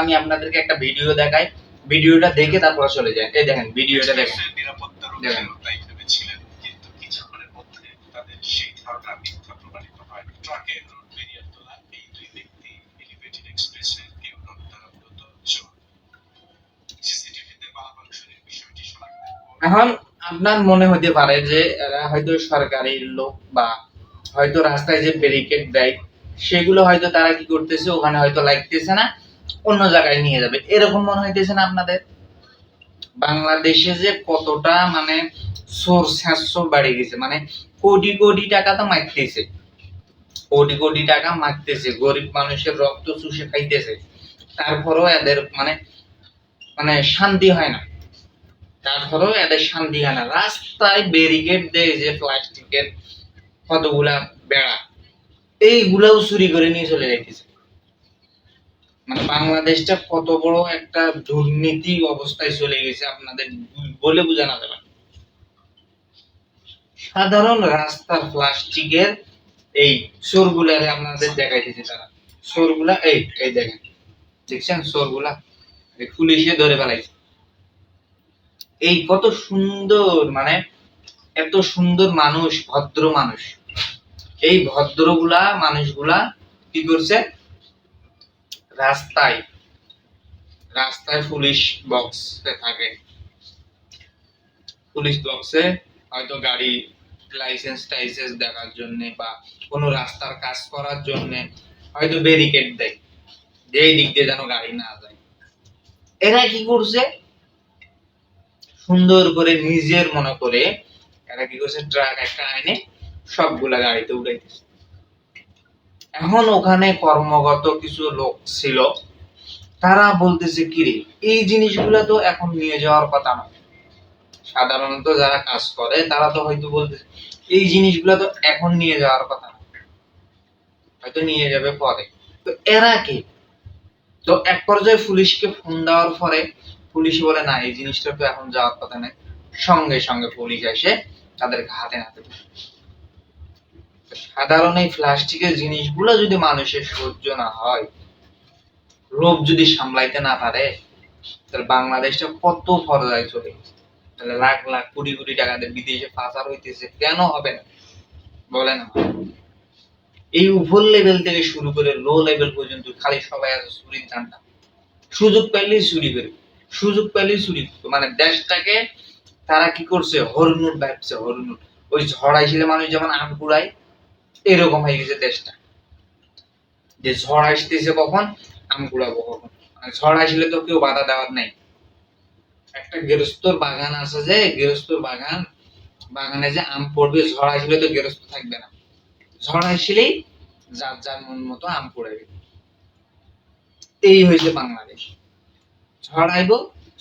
আমি আপনাদেরকে একটা ভিডিও দেখাই, ভিডিওটা দেখে তারপর চলে যায়। এই দেখেন ভিডিওটা দেখেন, দেখেন ছিলেন, কিন্তু কিছুক্ষণের মধ্যে তাদের সেই ধারণা মিথ্যা প্রমাণিত হয়। ট্রাকের রুট বেরিয়ার তোলা এই দুই ব্যক্তি এলিভেটেড এক্সপ্রেসের কেউ নন, তারা মূলত চোর। সিসিটিভিতে বালামাংশের বিষয়টি শোনা গেল। এখন আপনার মনে হতে পারে যে এরা হয়তো সরকারি লোক বা হয়তো রাস্তায় যে ব্যারিকেড দেয় সেগুলো হয়তো তারা কি করতেছে, ওখানে হয়তো লাগতেছে না, অন্য জায়গায় নিয়ে যাবে, এরকম মনে হইতেছে না আপনাদের? বাংলাদেশে যে কতটা মানে সোর্স বাড়ে গেছে, মানে কোটি কোটি টাকা তো মারতেছে, কোটি কোটি টাকা মারতেছে, গরিব মানুষের রক্ত চুষে খাইতেছে, তারপরেও এদের মানে মানে শান্তি হয় না, তারপরেও এদের শান্তি হয় না। রাস্তায় ব্যারিকেড দেয় যে প্লাস্টিকের কতগুলা বেড়া, এইগুলাও চুরি করে নিয়ে চলে যাইতেছে। মানে বাংলাদেশটা কত বড় একটা দুর্নীতি অবস্থায় চলে গেছে আপনাদের বলে বোঝানো যাবে না। সাধারণ রাস্তার প্লাস্টিকের এই চোরগুলারে আপনাদের দেখাইতেছে তারা, চোরগুলা এই এই দেখেন, দেখছেন চোরগুলা, পুলিশে ধরে ফেলাইছে। এই কত সুন্দর, মানে এত সুন্দর মানুষ, ভদ্র মানুষ, এই ভদ্রগুলা মানুষগুলা কি করছে, রাস্তায় রাস্তায় পুলিশ বক্সে থাকে, পুলিশ বক্সে হয়তো গাড়ি লাইসেন্স টাইসেন্স দেখার জন্য বা কোনো রাস্তার কাজ করার জন্য হয়তো ব্যারিকেড দেয় যে এই দিক দিয়ে যেন গাড়ি না যায়। এরা কি করছে, সুন্দর করে নিজের মনে করে এরা কি করছে, ট্রাক একটা আইনে সবগুলা গাড়িতে উঠাইতেছে। এখন ওখানে কর্মগত কিছু লোক ছিল, তারা বলতেছে কিরে এই জিনিসগুলা তো এখন নিয়ে যাওয়ার কথা না। সাধারণত যারা কাজ করে তারা তো হয়তো বলতেছে এই জিনিসগুলা তো এখন নিয়ে যাওয়ার কথা না, হয়তো নিয়ে যাবে পরে। তো এরা কি, তো এক পর্যায়ে পুলিশকে ফোন দেওয়ার পরে পুলিশ বলে না এই জিনিসটা তো এখন যাওয়ার কথা নেই, সঙ্গে সঙ্গে পুলিশ এসে তাদেরকে হাতে নাতে। সাধারণ এই প্লাস্টিকের জিনিসগুলো যদি মানুষের সহ্য না হয়, লোভ যদি সামলাইতে না পারে, তাহলে বাংলাদেশটা কত পর্যায়ে চলে গেছে। তাহলে লাখ লাখ কোটি কোটি টাকা বিদেশে পাচার হইতেছে, কেন হবে না বলেন? এই উপর লেভেল থেকে শুরু করে লো লেভেল পর্যন্ত খালি সবাই আছে চুরির ধান্দা, সুযোগ পাইলেই চুরি করে, সুযোগ পাইলেই চুরি, মানে দেশটাকে তারা কি করছে, হরনুট ভাবছে, হরনুট। ওই ঝড় আইসিলে মানুষ যেমন আম কুড়ায়, এরকম হয়ে গেছে দেশটা, যে ঝড় আসতেছে কখন, আম কুড়াবো কখন, মানে ঝড় আসলে তো কেউ বাধা দেওয়ার নাই। একটা গৃহস্থর বাগান আছে, যে গৃহস্থর বাগানে যে আম পড়বে, ঝড় আসলে তো গৃহস্থ থাকবে না, ঝড় আসলেই যার যার মন মতো আম কুড়াবে। এই হয়েছে বাংলাদেশ, ঝড় আইব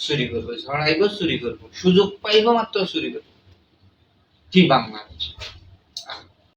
চুরি করবো, ঝড় আইব চুরি করবো, সুযোগ পাইব মাত্র চুরি করবো, কি বাংলাদেশ।